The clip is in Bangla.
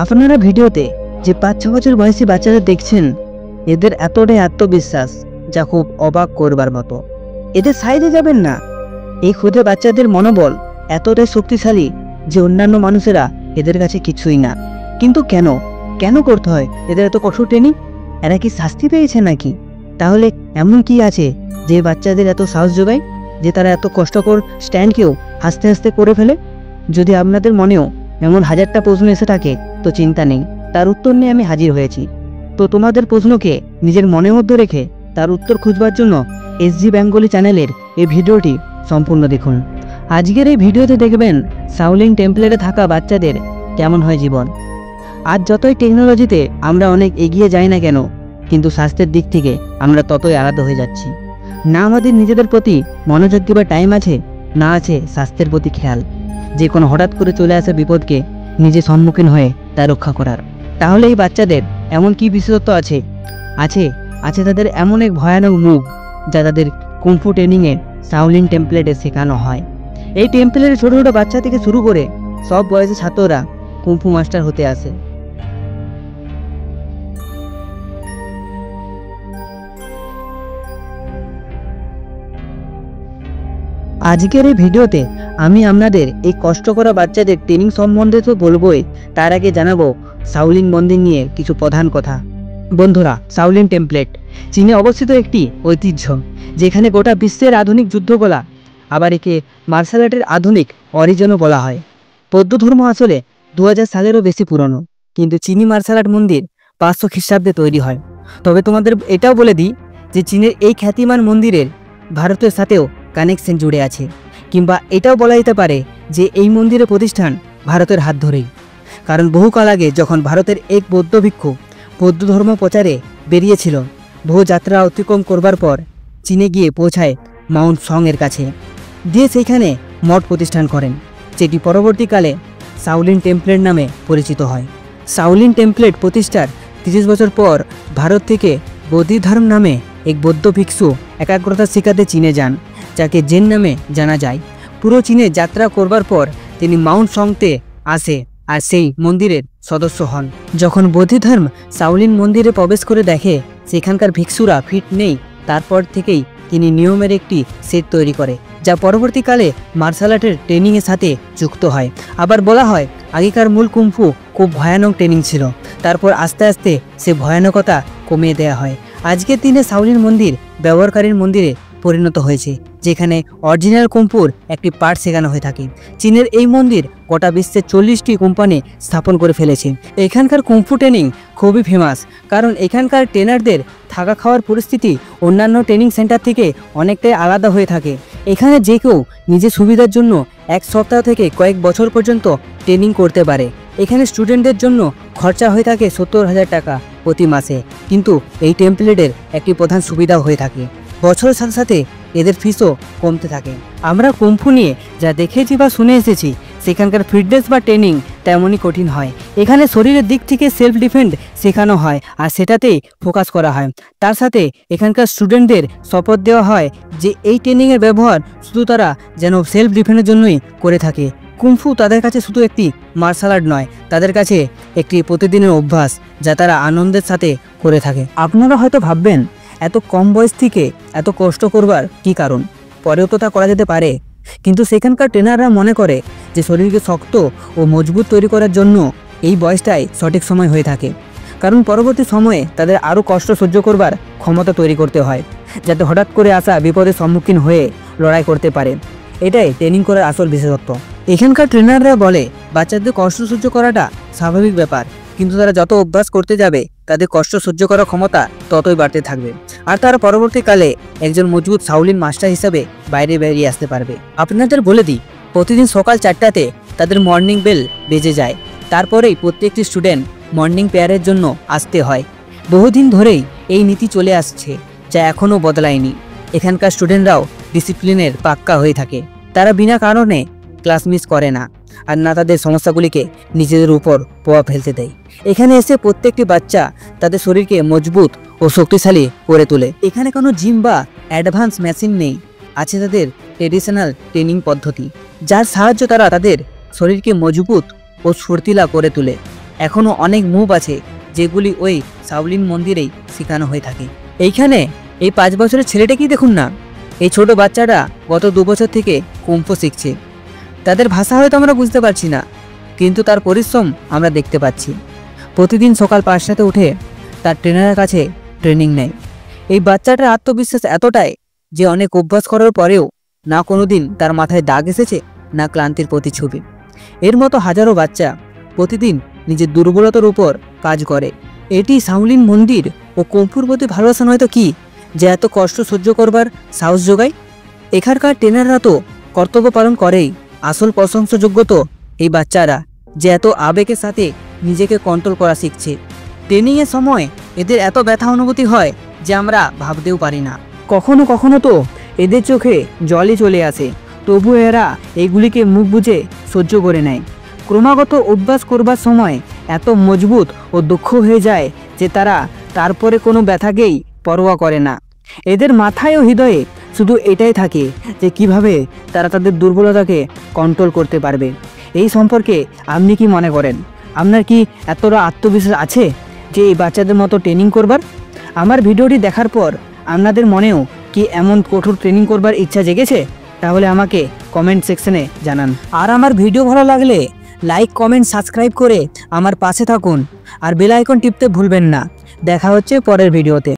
আপনারা ভিডিওতে যে 5-6 বছর বয়সী বাচ্চাদের দেখছেন, এদের এতটাই আত্মবিশ্বাস যা খুব অবাক করবার মতো। এদের সাইডে যাবেন না। এই ক্ষুদে বাচ্চাদের মনোবল এতটাই শক্তিশালী যে অন্যান্য মানুষেরা এদের কাছে কিছুই না। কিন্তু কেন করতে হয় এদের এত কঠোর ট্রেনিং? এরা কি শাস্তি পেয়েছে নাকি? তাহলে এমন কি আছে যে বাচ্চাদের এত সাহস যোগায় যে তারা এত কষ্টকর স্ট্যান্ডকেও আস্তে আস্তে করে ফেলে? যদি আপনাদের মনেও এমন হাজারটা প্রশ্ন এসে থাকে তো চিন্তা নেই, তার উত্তর নিয়ে আমি হাজির হয়েছি। তো তোমাদের প্রশ্নকে নিজের মনের মধ্যে রেখে তার উত্তর খুঁজবার জন্য এসজি বেঙ্গলি চ্যানেলের এই ভিডিওটি সম্পূর্ণ দেখুন। আজকের এই ভিডিওতে দেখবেন শাওলিন টেম্পলেটে থাকা বাচ্চাদের কেমন হয় জীবন। আজ যতই টেকনোলজিতে আমরা অনেক এগিয়ে যাই না কেন, কিন্তু স্বাস্থ্যের দিক থেকে আমরা ততই আলাদা হয়ে যাচ্ছি। না আমাদের নিজেদের প্রতি মনোযোগ দেবার টাইম আছে, না আছে স্বাস্থ্যের প্রতি খেয়াল, যে কোনো হঠাৎ করে চলে আসা বিপদকে নিজে সম্মুখীন হয়ে তা রক্ষা করার। তাহলে এই বাচ্চাদের এমন কি বিশেষত্ব আছে? আছে তাদের এমন এক ভয়ানক মুভ যা তাদের কুংফু ট্রেনিংয়ে শাওলিন টেম্পলেটে শেখানো হয়। এই টেম্পলেটে ছোট ছোট বাচ্চা থেকে শুরু করে সব বয়সের ছাত্ররা কুংফু মাস্টার হতে আসে। আজকের এই ভিডিওতে আমি আপনাদের এই কষ্ট করা বাচ্চাদের ট্রেনিং সম্বন্ধে তো বলবোই, তার আগে জানাবো শাওলিন মন্দির নিয়ে কিছু প্রধান কথা। বন্ধুরা, শাওলিন টেম্পলেট চীনে অবস্থিত একটি ঐতিহ্য, যেখানে গোটা বিশ্বের আধুনিক যুদ্ধকলা, আবার একে মার্শাল আর্টের আধুনিক অরিজিনও বলা হয়। বৌদ্ধ ধর্ম আসলে 2000 সালেরও বেশি পুরনো, কিন্তু চীনি মার্শাল আর্ট মন্দির 500 খ্রিস্টাব্দে তৈরি হয়। তবে তোমাদের এটাও বলে দিই যে চীনের এই খ্যাতিমান মন্দিরের ভারতের সাথেও কানেকশন জুড়ে আছে, কিংবা এটাও বলা যেতে পারে যে এই মন্দিরের প্রতিষ্ঠান ভারতের হাত ধরেই। কারণ বহুকাল আগে যখন ভারতের এক বৌদ্ধ ভিক্ষু বৌদ্ধ ধর্ম প্রচারে বেরিয়েছিল, বহু যাত্রা অতিক্রম করবার পর চীনে গিয়ে পৌঁছায় মাউন্ট সং এর কাছে, দিয়ে সেইখানে মঠ প্রতিষ্ঠান করেন, যেটি পরবর্তীকালে শাওলিন টেম্পলেট নামে পরিচিত হয়। শাওলিন টেম্পলেট প্রতিষ্ঠার 30 বছর পর ভারত থেকে বোধিধর্ম নামে এক বৌদ্ধ ভিক্ষু একাগ্রতা শিখাতে চীনে যান, যাকে জেন নামে জানা যায়। পুরো চীনে যাত্রা করবার পর তিনি মাউন্ট সংতে আসে আর সেই মন্দিরের সদস্য হন। যখন বোধিধর্ম শাওলিন মন্দিরে প্রবেশ করে দেখে সেখানকার ভিক্ষুরা ফিট নেই, তারপর থেকেই তিনি নিয়মের একটি সেট তৈরি করে, যা পরবর্তীকালে মার্শাল আর্টের ট্রেনিংয়ের সাথে যুক্ত হয়। আবার বলা হয় আগেকার মূল কুংফু খুব ভয়ানক ট্রেনিং ছিল, তারপর আস্তে আস্তে সে ভয়ানকতা কমিয়ে দেওয়া হয়। আজকের দিনে শাওলিন মন্দির ব্যবহারকারীর মন্দিরে পরিণত হয়েছে, যেখানে অরিজিনাল কুংফুর একটি পার্ট শেখানো হয়ে থাকে। চীনের এই মন্দির গোটা বিশ্বের 40টি কোম্পানি স্থাপন করে ফেলেছে। এখানকার কুংফু ট্রেনিং খুবই ফেমাস, কারণ এখানকার ট্রেনারদের থাকা খাওয়ার পরিস্থিতি অন্যান্য ট্রেনিং সেন্টার থেকে অনেকটাই আলাদা হয়ে থাকে। এখানে যে কেউ নিজের সুবিধার জন্য 1 সপ্তাহ থেকে কয়েক বছর পর্যন্ত ট্রেনিং করতে পারে। এখানে স্টুডেন্টদের জন্য খরচা হয়ে থাকে 70,000 টাকা প্রতি মাসে, কিন্তু এই টেম্পলেটের একটি প্রধান সুবিধা হয়ে থাকে, বছরের সাথে সাথে এদের ফিসও কমতে থাকে। আমরা কুংফু নিয়ে যা দেখেছি বা শুনে এসেছি, সেখানকার ফিটনেস বা ট্রেনিং তেমনই কঠিন হয়। এখানে শরীরের দিক থেকে সেলফ ডিফেন্স শেখানো হয় আর সেটাতেই ফোকাস করা হয়। তার সাথে এখানকার স্টুডেন্টদের শপথ দেওয়া হয় যে এই ট্রেনিংয়ের ব্যবহার শুধু তারা যেন সেলফ ডিফেন্সের জন্যই করে থাকে। কুংফু তাদের কাছে শুধু একটি মার্শাল আর্ট নয়, তাদের কাছে একটি প্রতিদিনের অভ্যাস যা তারা আনন্দের সাথে করে থাকে। আপনারা হয়তো ভাববেন এত কম বয়স থেকে এত কষ্ট করবার কি কারণ? পরেও তো তা করা যেতে পারে, কিন্তু সেখানকার ট্রেনাররা মনে করে যে শরীরকে শক্ত ও মজবুত তৈরি করার জন্য এই বয়সটাই সঠিক সময় হয়ে থাকে, কারণ পরবর্তী সময়ে তাদের আরও কষ্ট সহ্য করবার ক্ষমতা তৈরি করতে হয়, যাতে হঠাৎ করে আসা বিপদের সম্মুখীন হয়ে লড়াই করতে পারে। এটাই ট্রেনিং করার আসল বিশেষত্ব। এখানকার ট্রেনাররা বলে বাচ্চাদের কষ্ট সহ্য করাটা স্বাভাবিক ব্যাপার, কিন্তু তারা যত অভ্যাস করতে যাবে তাদের কষ্ট সহ্য করার ক্ষমতা ততই বাড়তে থাকবে, আর তারা পরবর্তীকালে একজন মজবুত শাওলিন মাস্টার হিসাবে বাইরে বেরিয়ে আসতে পারবে। আপনাদের বলে দিই, প্রতিদিন সকাল 4টাতে তাদের মর্নিং বেল বেজে যায়, তারপরেই প্রত্যেকটি স্টুডেন্ট মর্নিং প্রেয়ারের জন্য আসতে হয়। বহুদিন ধরেই এই নীতি চলে আসছে, যা এখনও বদলায়নি। এখানকার স্টুডেন্টরাও ডিসিপ্লিনের পাক্কা হয়ে থাকে, তারা বিনা কারণে ক্লাস মিস করে না, আর না তাদের সমস্যাগুলিকে নিজেদের উপর প্রভাব ফেলতে দেয়। এখানে এসে প্রত্যেকটি বাচ্চা তাদের শরীরকে মজবুত ও শক্তিশালী করে তোলে। এখানে কোনো জিম বা অ্যাডভান্স মেশিন নেই, আছে তাদের ট্রেডিশনাল ট্রেনিং পদ্ধতি, যার সাহায্যে তারা তাদের শরীরকে মজবুত ও ফুর্তিলা করে তোলে। এখনও অনেক মুভ আছে যেগুলি ওই শাওলিন মন্দিরেই শেখানো হয়ে থাকে। এইখানে এই 5 বছরের ছেলেটাকেই দেখুন না, এই ছোট বাচ্চাটা গত 2 বছর থেকে কুম্ফু শিখছে। তাদের ভাষা হয়তো আমরা বুঝতে পারছি না, কিন্তু তার পরিশ্রম আমরা দেখতে পাচ্ছি। প্রতিদিন সকাল 5টাতে উঠে তার ট্রেনারের কাছে ট্রেনিং নেয়। এই বাচ্চাটার আত্মবিশ্বাস এতটাই যে অনেক অভ্যাস করার পরেও না কোনোদিন তার মাথায় দাগ এসেছে, না ক্লান্তির প্রতিচ্ছবি। এর মতো হাজারো বাচ্চা প্রতিদিন নিজের দুর্বলতার উপর কাজ করে। এটি শাওলিন মন্দির ও কুম্ফুর প্রতি ভালোবাসা নয়তো কি, যে এত কষ্ট সহ্য করবার সাহস যোগায়। এখানকার ট্রেনাররা তো কর্তব্য পালন করেই, আসল প্রশংসাযোগ্য তো এই বাচ্চারা, যে এত আবেগের সাথে নিজেকে কন্ট্রোল করা শিখছে। ট্রেনিংয়ের সময় এদের এত ব্যথা অনুভূতি হয় যে আমরা ভাবতেও পারি না। কখনো কখনো তো এদের চোখে জলই চলে আসে, তবু এরা এইগুলিকে মুখ বুজে সহ্য করে নেয়। ক্রমাগত অভ্যাস করবার সময় এত মজবুত ও দক্ষ হয়ে যায় যে তারা তারপরে কোনো ব্যথাকেই পরোয়া করে না। এদের মাথায় ও হৃদয়ে শুধু এটাই থাকে যে কিভাবে তারা তাদের দুর্বলতাকে কন্ট্রোল করতে পারবে। এই সম্পর্কে আপনি কি মনে করেন? আপনার কি এতটা আত্মবিশ্বাস আছে যে এই বাচ্চাদের মতো ট্রেনিং করবার? আমার ভিডিওটি দেখার পর আপনাদের মনেও কি এমন কঠোর ট্রেনিং করবার ইচ্ছা জেগেছে? তাহলে আমাকে কমেন্ট সেকশনে জানান। আর আমার ভিডিও ভালো লাগলে লাইক, কমেন্ট, সাবস্ক্রাইব করে আমার পাশে থাকুন, আর বেল আইকন টিপতে ভুলবেন না। দেখা হচ্ছে পরের ভিডিওতে।